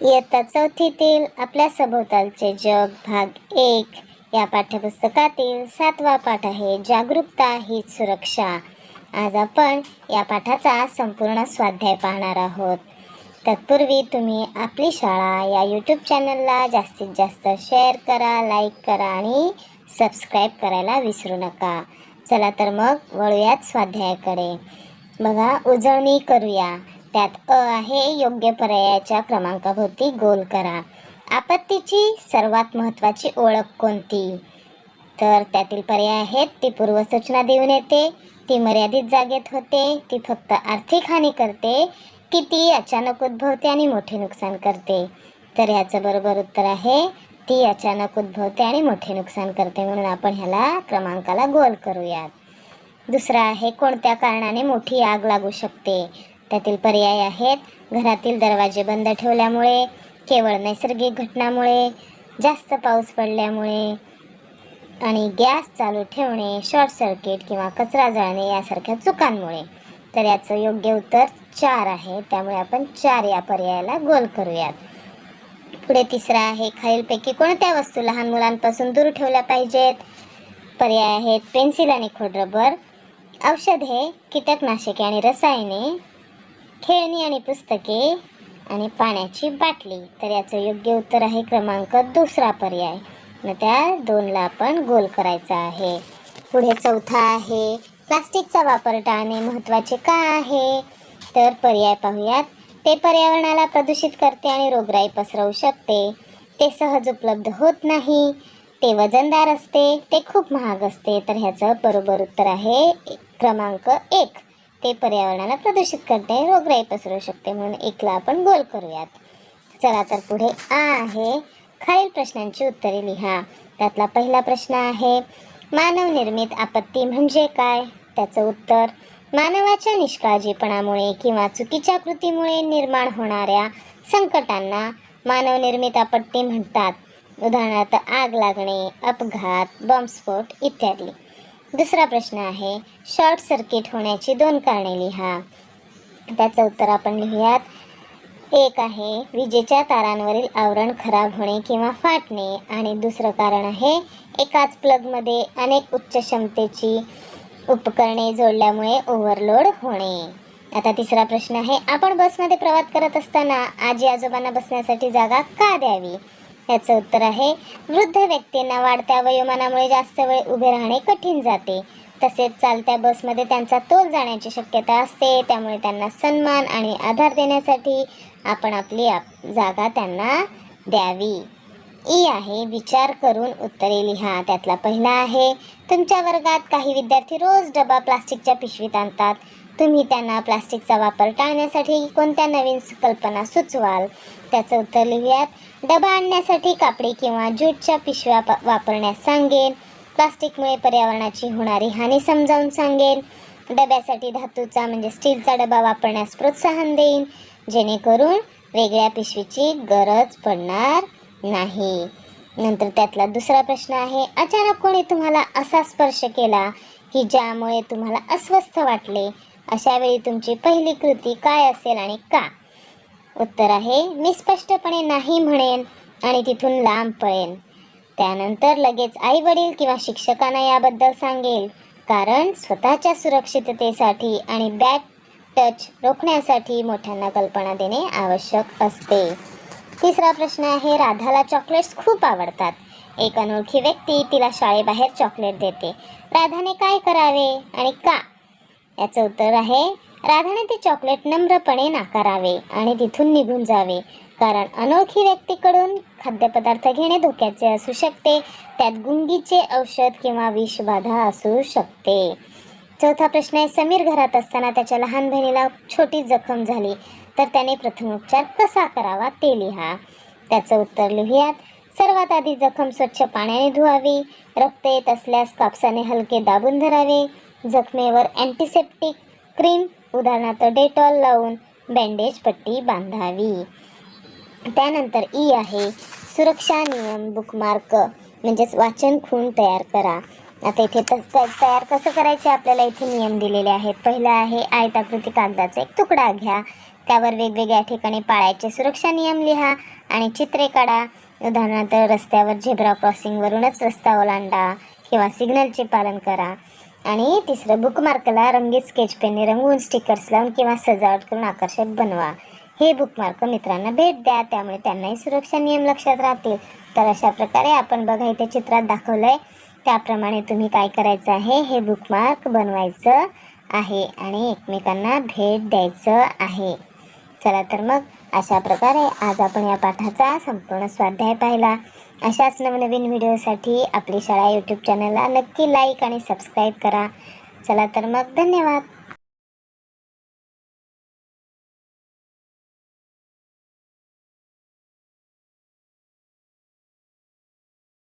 इयत्ता चौथीतील आपल्या सभोवतालचे जग भाग 1 या पाठ्यपुस्तकातील 7वा पाठ आहे जागरूकता हीच सुरक्षा। आज आपण या पाठाचा संपूर्ण स्वाध्याय पाहणार आहोत। तत्पूर्वी तुम्ही आपली शाळा या यूट्यूब चॅनलला जास्तीत जास्त शेअर करा, लाईक करा आणि सबस्क्राईब करायला विसरू नका। चला तर मग वळूयात स्वाध्यायाकडे। बघा, उजळणी करूया। त्यात अ आहे, योग्य पर्यायाच्या क्रमांकाभोवती गोल करा। आपत्तीची सर्वात महत्त्वाची ओळख कोणती? तर त्यातील पर्याय आहेत, ती पूर्वसूचना देऊन येते, ती मर्यादित जागेत होते, ती फक्त आर्थिक हानी करते, की ती अचानक उद्भवते आणि मोठे नुकसान करते। तर ह्याचं बरोबर उत्तर आहे, ती अचानक उद्भवते आणि मोठे नुकसान करते, म्हणून आपण ह्याला क्रमांकाला गोल करूयात। दुसरा आहे, कोणत्या कारणाने मोठी आग लागू शकते? त्यातील पर्याय आहेत, घरातील दरवाजे बंद ठेवल्यामुळे, केवळ नैसर्गिक घटनामुळे, जास्त पाऊस पडल्यामुळे आणि गॅस चालू ठेवणे, शॉर्ट सर्किट किंवा कचरा जाळणे यासारख्या चुकांमुळे। तर याचं योग्य उत्तर 4 आहे, त्यामुळे आपण 4 या पर्यायाला गोल करूयात। पुढे तिसरा आहे, खालीलपैकी कोणत्या वस्तू लहान मुलांपासून दूर ठेवल्या पाहिजेत? पर्याय आहेत, पेन्सिल आणि खोडरबर, औषधे, कीटकनाशके आणि रसायने, खेळणी आणि पुस्तके आणि पाण्याची बाटली। तर याचं योग्य उत्तर आहे क्रमांक दुसरा पर्याय। मग त्या 2ला आपण गोल करायचा आहे। पुढे चौथा आहे, प्लास्टिकचा वापर टाळणे महत्त्वाचे का आहे? तर पर्याय पाहूयात। ते पर्यावरणाला प्रदूषित करते आणि रोगराई पसरवू शकते, ते सहज उपलब्ध होत नाही, ते वजनदार असते, ते खूप महाग असते। तर ह्याचं बरोबर उत्तर आहे क्रमांक 1, ते पर्यावरणाला प्रदूषित करते, रोगराई पसरवू शकते, म्हणून 1ला आपण गोल करूयात। चला तर पुढे आ आहे, खालील प्रश्नांची उत्तरे लिहा। त्यातला पहिला प्रश्न आहे, मानव निर्मित आपत्ती म्हणजे काय? त्याचं उत्तर, मानवाच्या निष्काळजीपणामुळे किंवा चुकीच्या कृतीमुळे निर्माण होणाऱ्या संकटांना मानव निर्मित आपत्ती म्हणतात। उदाहरणार्थ आग लागणे, अपघात, बॉम्बस्फोट इत्यादी। दुसरा प्रश्न आहे, शॉर्ट सर्किट होण्याची 2 कारणे लिहा। त्याचं उत्तर आपण लिहूयात। 1 आहे, विजेच्या तारांवरील आवरण खराब होणे किंवा फाटणे, आणि दुसरं कारण आहे, एकाच प्लगमध्ये अनेक उच्च क्षमतेची उपकरणे जोडल्यामुळे ओव्हरलोड होणे। आता तिसरा प्रश्न आहे, आपण बसमध्ये प्रवास करत असताना आजी आजोबांना बसण्यासाठी जागा का द्यावी? याचं उत्तर आहे, वृद्ध व्यक्तींना वाढत्या वयोमानामुळे जास्त वेळ उभे राहणे कठीण जाते, तसेच चालत्या बसमध्ये त्यांचा तोल जाण्याची शक्यता असते, त्यामुळे त्यांना सन्मान आणि आधार देण्यासाठी आपण आपली जागा त्यांना द्यावी। ई आहे, विचार करून उत्तरे लिहा। त्यातला पहिला आहे, तुमच्या वर्गात काही विद्यार्थी रोज डबा प्लास्टिकच्या पिशवीत आणतात, तुम्ही त्यांना प्लास्टिकचा वापर टाळण्यासाठी कोणत्या नवीन कल्पना सुचवाल? त्याचं उत्तर लिहूयात। डबा आणण्यासाठी कापडी किंवा ज्यूटच्या पिशव्या वापरण्यास सांगेन, प्लास्टिकमुळे पर्यावरणाची होणारी हानी समजावून सांगेन, डब्यासाठी धातूचा म्हणजे स्टीलचा डबा वापरण्यास प्रोत्साहन देईन, जेणेकरून वेगळ्या पिशवीची गरज पडणार नाही। नंतर त्यातला दुसरा प्रश्न आहे, अचानक कोणी तुम्हाला असा स्पर्श केला की ज्यामुळे तुम्हाला अस्वस्थ वाटले, अशा वेळी तुमची पहिली कृती काय असेल आणि का? उत्तर आहे, मी स्पष्टपणे नाही म्हणेन आणि तिथून लांब पळेन, त्यानंतर लगेच आई वडील किंवा शिक्षकांना याबद्दल सांगेल, कारण स्वतःच्या सुरक्षिततेसाठी आणि बॅड टच रोखण्यासाठी मोठ्यांना कल्पना देणे आवश्यक असते। तिसरा प्रश्न आहे, राधाला चॉकलेट्स खूप आवडतात, एक अनोळखी व्यक्ती तिला शाळेबाहेर चॉकलेट देते, राधाने काय करावे आणि का? याचं उत्तर आहे, राधाने ते चॉकलेट नम्रपणे नाकारावे आणि तिथून निघून जावे, कारण अनोळखी व्यक्तीकडून खाद्यपदार्थ घेणे धोक्याचे असू शकते, त्यात गुंगीचे औषध किंवा विषबाधा असू शकते। चौथा प्रश्न आहे, समीर घरात असताना त्याच्या लहान बहिणीला छोटी जखम झाली, तर त्याने प्रथमोपचार कसा करावा ते लिहा। त्याचं उत्तर लिहूयात। सर्वात आधी जखम स्वच्छ पाण्याने धुवावी, रक्त येत असल्यास कापसाने हलके दाबून धरावे, जखमेवर अँटिसेप्टिक क्रीम उदाहरणार्थ डेटॉल लावून बँडेज पट्टी बांधावी। त्यानंतर ई आहे, सुरक्षा नियम बुकमार्क म्हणजेच वाचन खूण तयार करा। आता इथे तयार कसं करायचे आपल्याला इथे नियम दिलेले आहेत। पहिला आहे, आयताकृती कागदाचा एक तुकडा घ्या, त्यावर वेगवेगळ्या ठिकाणी पाळायचे सुरक्षा नियम लिहा आणि चित्रे काढा. उदाहरणार्थ रस्त्यावर झेब्रा क्रॉसिंगवरूनच रस्ता ओलांडा किंवा सिग्नलचे पालन करा. आणि तिसरं, बुकमार्कला रंगीत स्केच पेनने रंगवून स्टिकर्स लावून किंवा सजावट करून आकर्षक बनवा. हे बुकमार्क मित्रांना भेट द्या, त्यामुळे त्यांनाही सुरक्षा नियम लक्षात राहतील. तर अशा प्रकारे आपण बघा इथे चित्रात दाखवलं आहे त्याप्रमाणे तुम्ही काय करायचं आहे, हे बुकमार्क बनवायचं आहे आणि एकमेकांना भेट द्यायचं आहे. चला तर मग अशा प्रकारे आज आपण या पाठाचा संपूर्ण स्वाध्याय पाहिला. अशाच नवनवीन व्हिडिओसाठी आपली शाळा यूट्यूब चॅनलला नक्की लाईक आणि सबस्क्राईब करा. चला तर मग धन्यवाद.